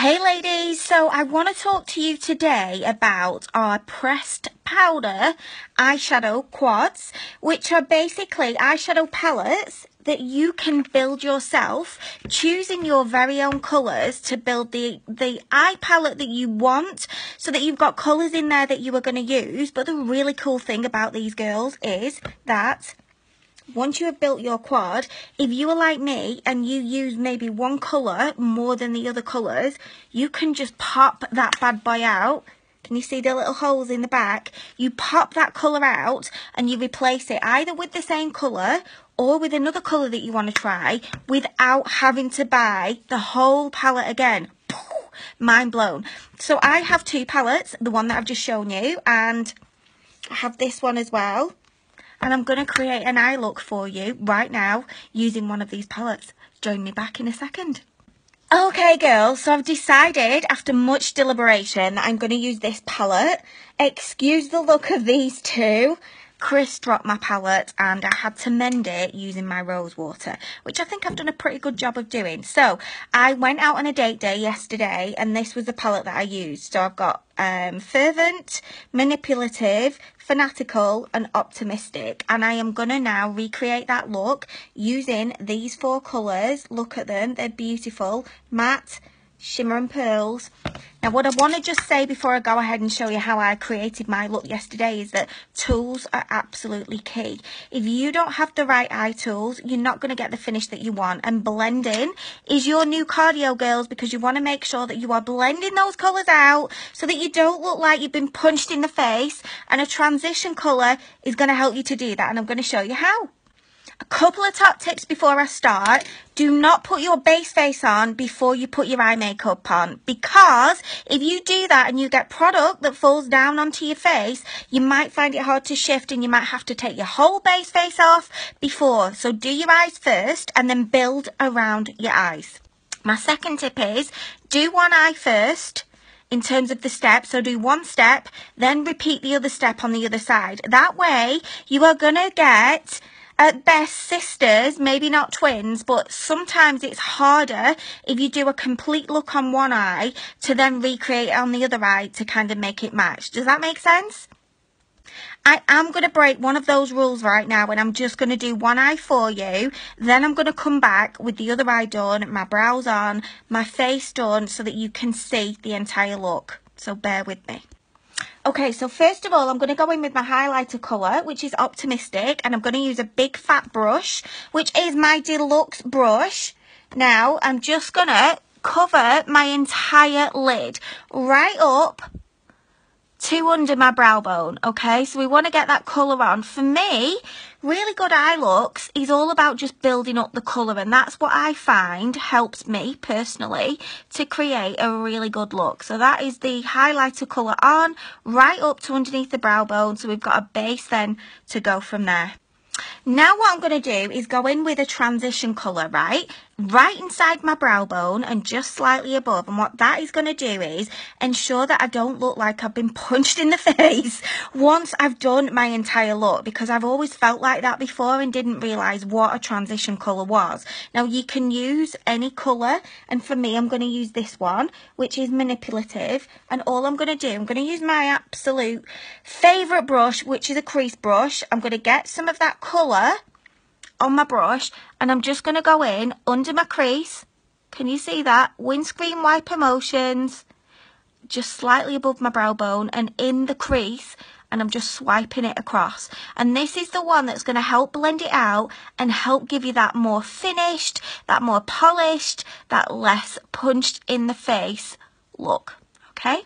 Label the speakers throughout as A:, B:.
A: Hey ladies, so I want to talk to you today about our pressed powder eyeshadow quads, which are basically eyeshadow palettes that you can build yourself, choosing your very own colours to build the eye palette that you want, so that you've got colours in there that you are going to use. But the really cool thing about these girls is that once you have built your quad, if you are like me and you use maybe one colour more than the other colours, you can just pop that bad boy out. Can you see the little holes in the back? You pop that colour out and you replace it either with the same colour or with another colour that you want to try without having to buy the whole palette again. Mind blown. So I have two palettes, the one that I've just shown you, and I have this one as well. And I'm going to create an eye look for you right now using one of these palettes. Join me back in a second. Okay girls, so I've decided after much deliberation that I'm going to use this palette. Excuse the look of these two. Chris dropped my palette and I had to mend it using my rose water, which I think I've done a pretty good job of doing. So I went out on a date day yesterday and this was the palette that I used. So I've got Fervent, Manipulative, Fanatical and Optimistic, and I am going to now recreate that look using these four colours. Look at them, they're beautiful. Matte, Shimmer and Pearls. Now what I want to just say before I go ahead and show you how I created my look yesterday is that tools are absolutely key. If you don't have the right eye tools, you're not going to get the finish that you want, and blending is your new cardio, girls, because you want to make sure that you are blending those colours out so that you don't look like you've been punched in the face, and a transition colour is going to help you to do that, and I'm going to show you how. A couple of top tips before I start. Do not put your base face on before you put your eye makeup on, because if you do that and you get product that falls down onto your face, you might find it hard to shift and you might have to take your whole base face off before. So do your eyes first and then build around your eyes. My second tip is do one eye first in terms of the steps. So do one step, then repeat the other step on the other side. That way you are going to get at best sisters, maybe not twins, but sometimes it's harder if you do a complete look on one eye to then recreate it on the other eye to kind of make it match. Does that make sense? I am going to break one of those rules right now, and I'm just going to do one eye for you. Then I'm going to come back with the other eye done, my brows on, my face done, so that you can see the entire look. So bear with me. Okay, so first of all, I'm going to go in with my highlighter colour, which is Optimistic, and I'm going to use a big fat brush, which is my deluxe brush. Now, I'm just going to cover my entire lid right up to under my brow bone, okay? So we want to get that colour on. For me, really good eye looks is all about just building up the colour, and that's what I find helps me personally to create a really good look. So that is the highlighter colour on right up to underneath the brow bone, so we've got a base then to go from there. Now what I'm going to do is go in with a transition colour, right inside my brow bone and just slightly above, and what that is going to do is ensure that I don't look like I've been punched in the face once I've done my entire look, because I've always felt like that before and didn't realise what a transition colour was. Now you can use any colour, and for me I'm going to use this one, which is Manipulative, and all I'm going to do, I'm going to use my absolute favourite brush, which is a crease brush. I'm going to get some of that colour on my brush and I'm just going to go in under my crease. Can you see that? Windscreen wiper motions, just slightly above my brow bone and in the crease, and I'm just swiping it across. And this is the one that's going to help blend it out and help give you that more finished, that more polished, that less punched in the face look, okay?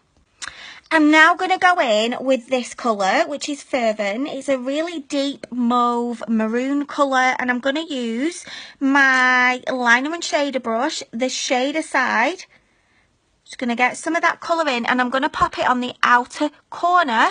A: I'm now going to go in with this colour, which is Fervent. It's a really deep mauve maroon colour, and I'm going to use my liner and shader brush, the shader side. Just going to get some of that colour in, and I'm going to pop it on the outer corner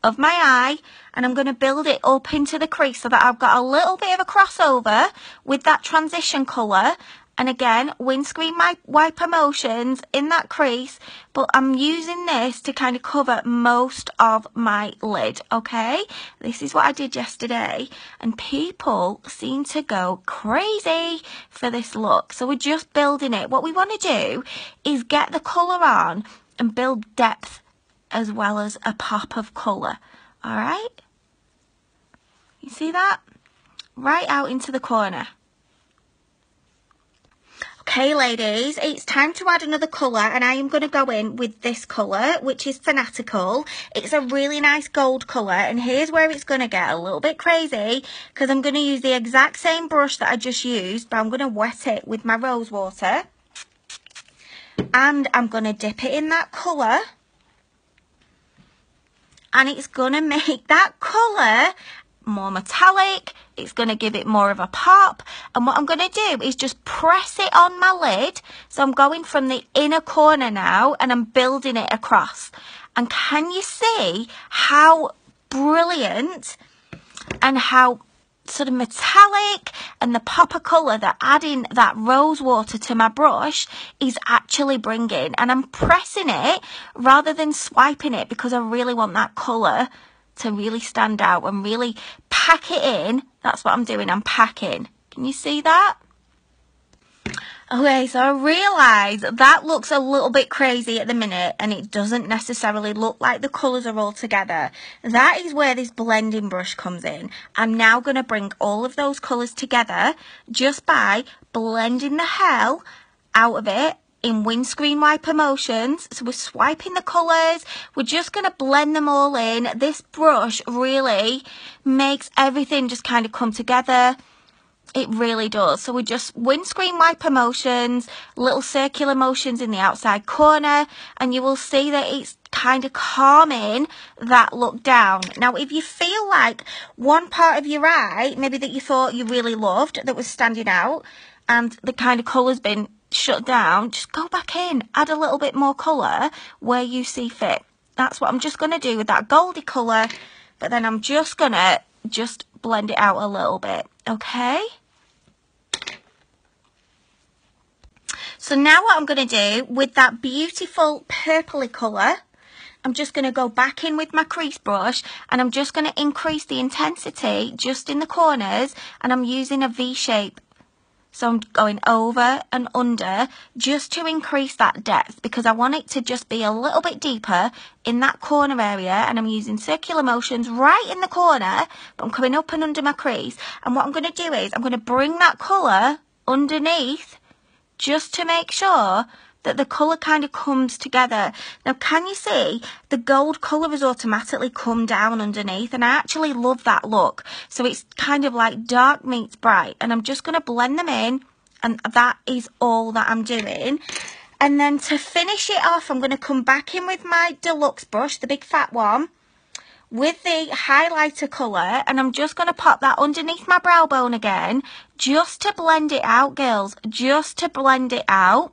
A: of my eye, and I'm going to build it up into the crease so that I've got a little bit of a crossover with that transition colour, And again, windscreen wiper motions in that crease, but I'm using this to kind of cover most of my lid, okay? This is what I did yesterday, and people seem to go crazy for this look. So we're just building it. What we want to do is get the colour on and build depth as well as a pop of colour, all right? You see that? Right out into the corner. Okay, ladies, it's time to add another colour, and I am going to go in with this colour, which is Fanatical. It's a really nice gold colour, and here's where it's going to get a little bit crazy, because I'm going to use the exact same brush that I just used, but I'm going to wet it with my rose water, and I'm going to dip it in that colour, and it's going to make that colour more metallic. It's going to give it more of a pop, and what I'm going to do is just press it on my lid. So I'm going from the inner corner now, and I'm building it across. And can you see how brilliant and how sort of metallic and the pop of colour that adding that rose water to my brush is actually bringing? And I'm pressing it rather than swiping it, because I really want that colour to really stand out and really pack it in. That's what I'm doing, I'm packing. Can you see that? Okay, so I realise that looks a little bit crazy at the minute, and it doesn't necessarily look like the colours are all together. That is where this blending brush comes in. I'm now going to bring all of those colours together just by blending the hell out of it in windscreen wiper motions. So we're swiping the colours, we're just going to blend them all in. This brush really makes everything just kind of come together. It really does. So we're just windscreen wiper motions, little circular motions in the outside corner, and you will see that it's kind of calming that look down. Now, if you feel like one part of your eye, maybe that you thought you really loved, that was standing out, and the kind of colour's been shut down, just go back in, add a little bit more colour where you see fit. That's what I'm just going to do with that goldy colour, but then I'm just going to just blend it out a little bit, okay? So now what I'm going to do with that beautiful purpley colour, I'm just going to go back in with my crease brush, and I'm just going to increase the intensity just in the corners, and I'm using a V shape. So I'm going over and under just to increase that depth, because I want it to just be a little bit deeper in that corner area, and I'm using circular motions right in the corner, but I'm coming up and under my crease. And what I'm going to do is I'm going to bring that colour underneath just to make sure that the colour kind of comes together. Now, can you see the gold colour has automatically come down underneath, and I actually love that look. So it's kind of like dark meets bright, and I'm just going to blend them in, and that is all that I'm doing. And then to finish it off, I'm going to come back in with my deluxe brush, the big fat one, with the highlighter colour, and I'm just going to pop that underneath my brow bone again, just to blend it out, girls, just to blend it out.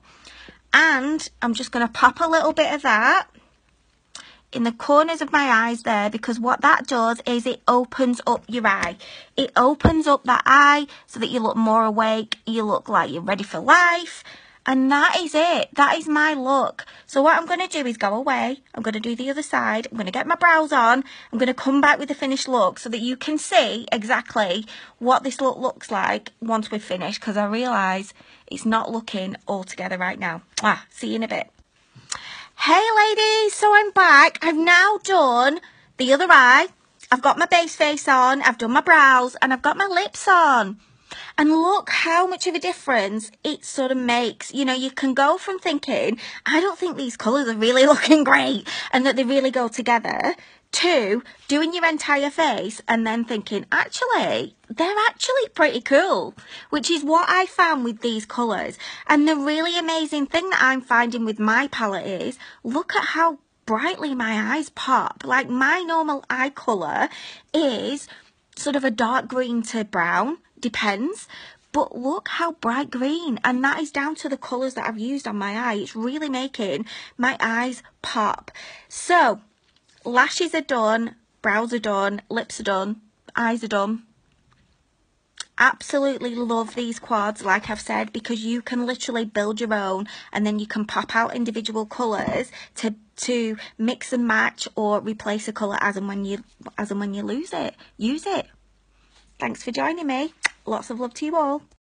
A: And I'm just going to pop a little bit of that in the corners of my eyes there, because what that does is it opens up your eye. It opens up that eye so that you look more awake, you look like you're ready for life. And that is it. That is my look. So what I'm going to do is go away. I'm going to do the other side. I'm going to get my brows on. I'm going to come back with the finished look so that you can see exactly what this look looks like once we've finished, because I realise it's not looking all together right now. See you in a bit. Hey ladies, so I'm back. I've now done the other eye. I've got my base face on. I've done my brows, and I've got my lips on. And look how much of a difference it sort of makes. You know, you can go from thinking, I don't think these colours are really looking great and that they really go together, to doing your entire face and then thinking, actually, they're actually pretty cool, which is what I found with these colours. And the really amazing thing that I'm finding with my palette is, look at how brightly my eyes pop. Like, my normal eye colour is sort of a dark green to brown, depends, but look how bright green, and that is down to the colours that I've used on my eye. It's really making my eyes pop. So lashes are done, brows are done, lips are done, eyes are done. Absolutely love these quads, like I've said, because you can literally build your own, and then you can pop out individual colours to mix and match or replace a colour as and when you use it. Thanks for joining me. Lots of love to you all.